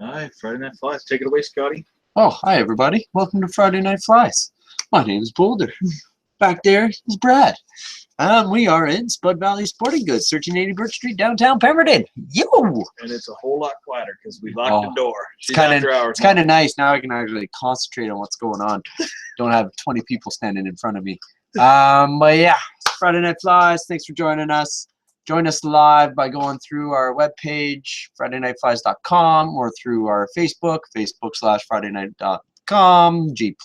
All right, Friday Night Flies. Take it away, Scotty. Oh, hi everybody. Welcome to Friday Night Flies. My name is Boulder. Back there is Brad. We are in Spud Valley Sporting Goods, 1380 Birch Street, downtown Pemberton. Yo! And it's a whole lot quieter because we locked the door. It's kind of nice. Now I can actually concentrate on what's going on. Don't have 20 people standing in front of me. But yeah, Friday Night Flies. Thanks for joining us. Join us live by going through our webpage, FridayNightFlies.com, or through our Facebook, Facebook/FridayNight.com, G+.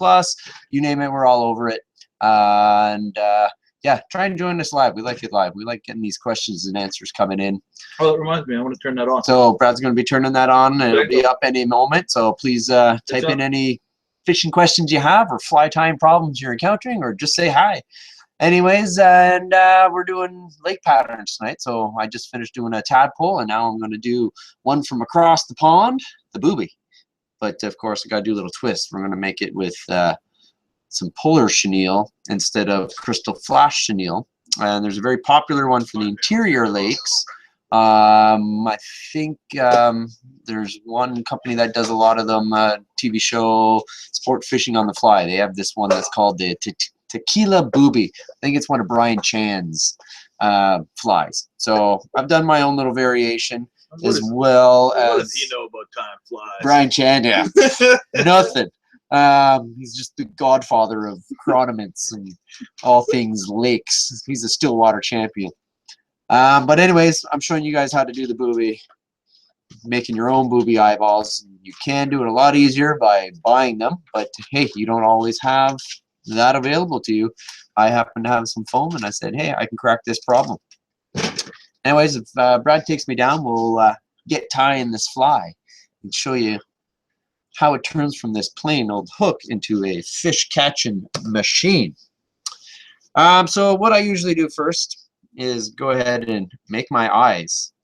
You name it, we're all over it. Yeah, try and join us live. We like it live. We like getting these questions and answers coming in. Oh, that reminds me. I want to turn that on. So Brad's going to be turning that on, and it'll be up any moment. So please type in any fishing questions you have or fly tying problems you're encountering, or just say hi. Anyways, and we're doing lake patterns tonight. So I just finished doing a tadpole, and now I'm going to do one from across the pond, the booby. But of course, I got to do a little twist. We're going to make it with some polar chenille instead of crystal flash chenille. And there's a very popular one for the interior lakes. I think there's one company that does a lot of them, TV show Sport Fishing on the Fly. They have this one that's called the Tequila Boobie. I think it's one of Brian Chan's flies. So I've done my own little variation as well as. What does he know about time flies? Brian Chan, yeah. Nothing. He's just the godfather of chronoments and all things lakes. He's a Stillwater champion. But anyways, I'm showing you guys how to do the booby, making your own booby eyeballs. You can do it a lot easier by buying them, but hey, you don't always have that available to you. I happen to have some foam, and I said, hey, I can crack this problem. Anyways, if Brad takes me down, we'll get tying this fly and show you how it turns from this plain old hook into a fish catching machine. So what I usually do first is go ahead and make my eyes.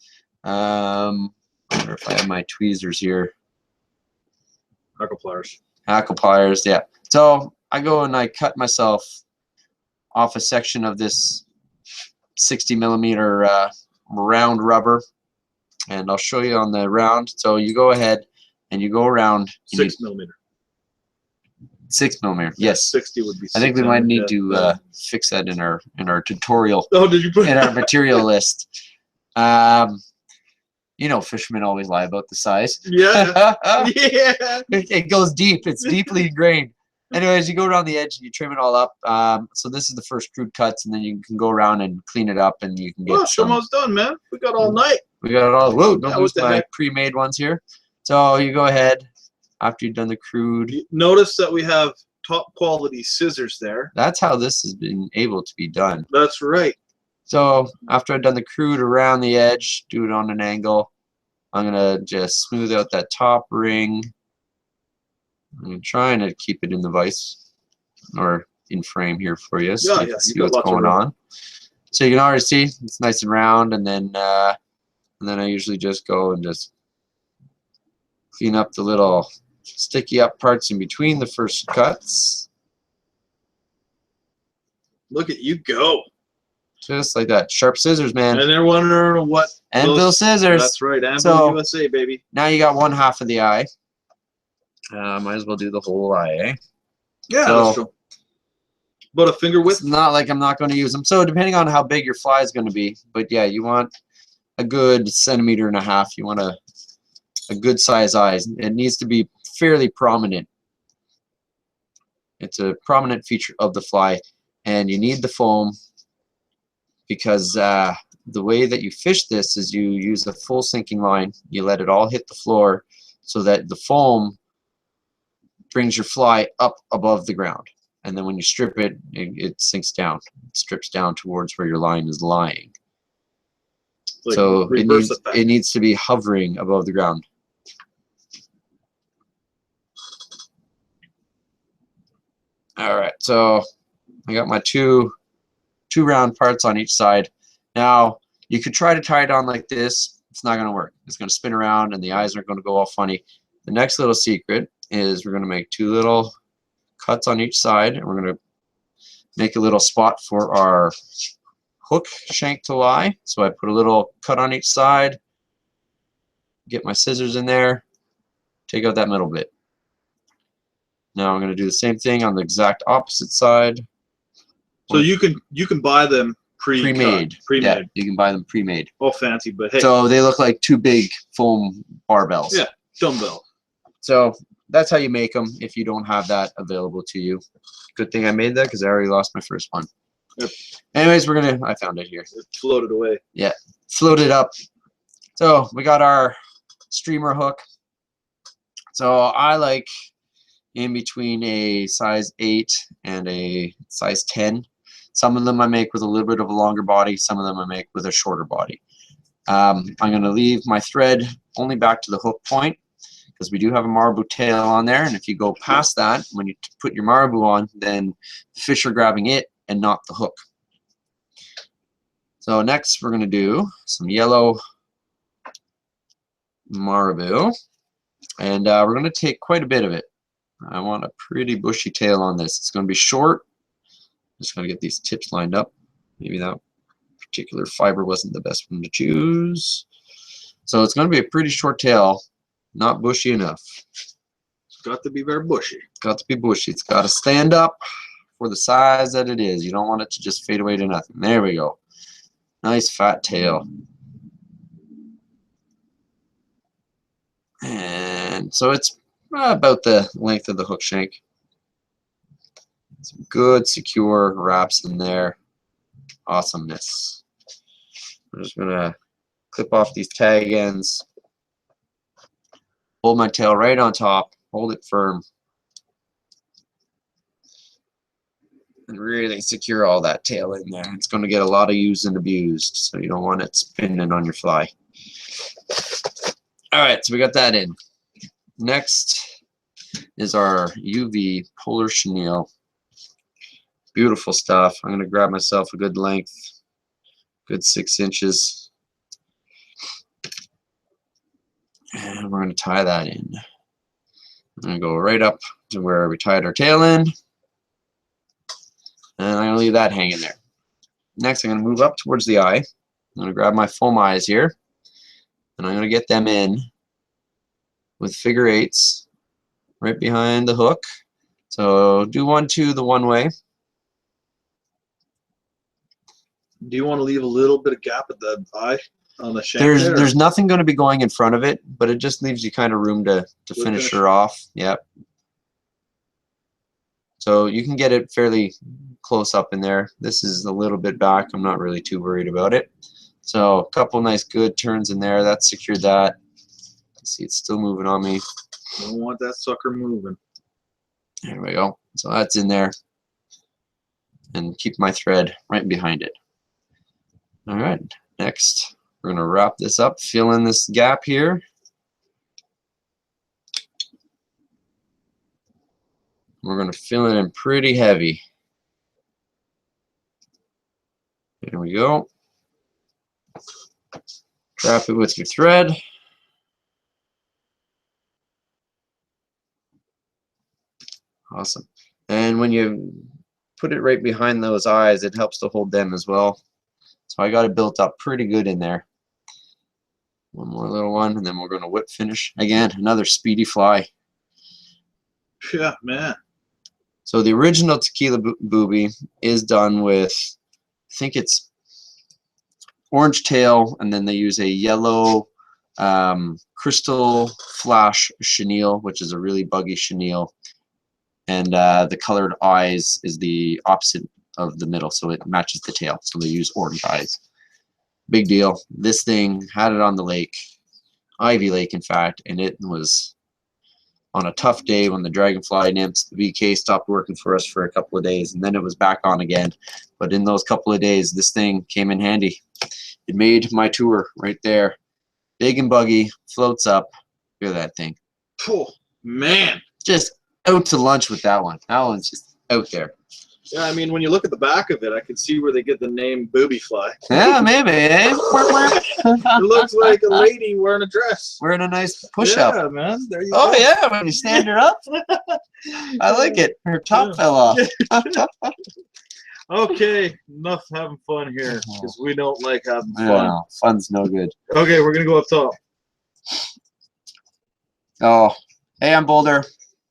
I wonder if I have my tweezers here. Hackle pliers. Hackle pliers, yeah. So I go and I cut myself off a section of this 60mm round rubber, and I'll show you on the round. So you go ahead and you go around. 6mm. 6mm, yes. 60 would be. I think we might need to fix that in our tutorial. Oh, did you put in our material list? You know, fishermen always lie about the size. Yeah. Yeah. It goes deep. It's deeply ingrained. Anyways, you go around the edge and you trim it all up. So this is the first crude cuts, and then you can go around and clean it up, and you can get. Oh, it's almost done, man. We got all night. We got it all. Whoa! Don't lose my pre-made ones here. So you go ahead after you've done the crude. Notice that we have top quality scissors there. That's how this has been able to be done. That's right. So after I've done the crude around the edge, do it on an angle. I'm gonna just smooth out that top ring. I'm trying to keep it in the vise or in frame here for you, so you can see what's going on. So you can already see it's nice and round, and then I usually just go and just clean up the little sticky up parts in between the first cuts. Look at you go. Just like that. Sharp scissors, man. And they're wondering what. Anvil scissors. That's right. Anvil USA, baby. Now you got one half of the eye. Might as well do the whole eye, eh? Yeah, that's true. About a finger width? It's not like I'm not going to use them. So depending on how big your fly is going to be. But yeah, you want a good 1.5 centimeters. You want a good size eye. It needs to be fairly prominent. It's a prominent feature of the fly. And you need the foam because the way that you fish this is you use a full sinking line. You let it all hit the floor so that the foam brings your fly up above the ground, and then when you strip it, it sinks down. It strips down towards where your line is lying. Like so it needs to be hovering above the ground. All right, so I got my two round parts on each side. Now you could try to tie it on like this. It's not going to work. It's going to spin around, and the eyes are going to go all funny. The next little secret is we're going to make 2 little cuts on each side, and we're going to make a little spot for our hook shank to lie. So I put a little cut on each side, get my scissors in there, take out that middle bit. Now I'm going to do the same thing on the exact opposite side. So you can buy them pre-made. Yeah, you can buy them pre-made. Oh, fancy, but hey. So they look like two big foam barbells. Yeah, dumbbell. So that's how you make them if you don't have that available to you. Good thing I made that because I already lost my first one. Yep. Anyways, I found it here. It floated away. Yeah, floated up. So we got our streamer hook. So I like in between a size 8 and a size 10. Some of them I make with a little bit of a longer body. Some of them I make with a shorter body. I'm going to leave my thread only back to the hook point because we do have a Marabou tail on there. And if you go past that, when you put your Marabou on, then the fish are grabbing it and not the hook. So next we're going to do some yellow Marabou. And we're going to take quite a bit of it. I want a pretty bushy tail on this. It's going to be short. Just going to get these tips lined up. Maybe that particular fiber wasn't the best one to choose. So it's going to be a pretty short tail, not bushy enough. It's got to be very bushy. It's got to be bushy. It's got to stand up for the size that it is. You don't want it to just fade away to nothing. There we go. Nice fat tail. And so it's about the length of the hook shank. Some good secure wraps in there. Awesomeness. I'm just gonna clip off these tag ends. Hold my tail right on top. Hold it firm. And really secure all that tail in there. It's going to get a lot of used and abused, so you don't want it spinning on your fly. Alright, so we got that in. Next is our UV Polar Chenille. Beautiful stuff. I'm going to grab myself a good length, good 6 inches. And we're going to tie that in. I'm going to go right up to where we tied our tail in. And I'm going to leave that hanging there. Next, I'm going to move up towards the eye. I'm going to grab my foam eyes here. And I'm going to get them in with figure 8s right behind the hook. So do 1, 2 the one way. Do you want to leave a little bit of gap at the eye on the shank? There's nothing going to be going in front of it, but it just leaves you kind of room to finish her off. Yep. So you can get it fairly close up in there. This is a little bit back. I'm not really too worried about it. So a couple nice good turns in there. That secured that. See, it's still moving on me. Don't want that sucker moving. There we go. So that's in there. And keep my thread right behind it. All right. Next, we're going to wrap this up, fill in this gap here. We're going to fill it in pretty heavy. There we go. Wrap it with your thread. Awesome. And when you put it right behind those eyes, it helps to hold them as well. So I got it built up pretty good in there. One more little one, and then we're going to whip finish. Again, another speedy fly. Yeah, man. So the original Tequila Boobie is done with, I think it's orange tail, and then they use a yellow crystal flash chenille, which is a really buggy chenille. And the colored eyes is the opposite of the middle, so it matches the tail. So they use orange eyes. Big deal. This thing had it on the lake, Ivy Lake, in fact, and it was on a tough day when the dragonfly nymphs, the VK, stopped working for us for a couple of days, and then it was back on again. But in those couple of days, this thing came in handy. It made my tour right there. Big and buggy, floats up. Look at that thing. Oh, man. Just out to lunch with that one. That one's just out there. Yeah, I mean, when you look at the back of it, I can see where they get the name booby fly. Yeah, maybe, eh? It looks like a lady wearing a dress. Wearing a nice push-up. Yeah, man. There you Oh, go. yeah, when you stand her up. I like it. Her top fell off. Okay, enough having fun here, because we don't like having fun. Yeah, fun's no good. Okay, we're going to go up top. Oh, Hey, I'm Boulder.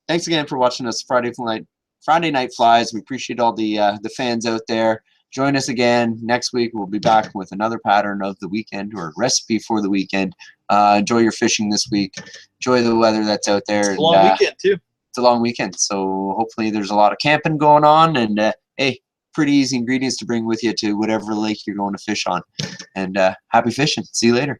Thanks again for watching us Friday Night Flies. We appreciate all the fans out there. Join us again next week. We'll be back with another pattern of the weekend or recipe for the weekend. Enjoy your fishing this week. Enjoy the weather that's out there. It's a long weekend too. It's a long weekend, so hopefully there's a lot of camping going on. And hey, pretty easy ingredients to bring with you to whatever lake you're going to fish on. And happy fishing. See you later.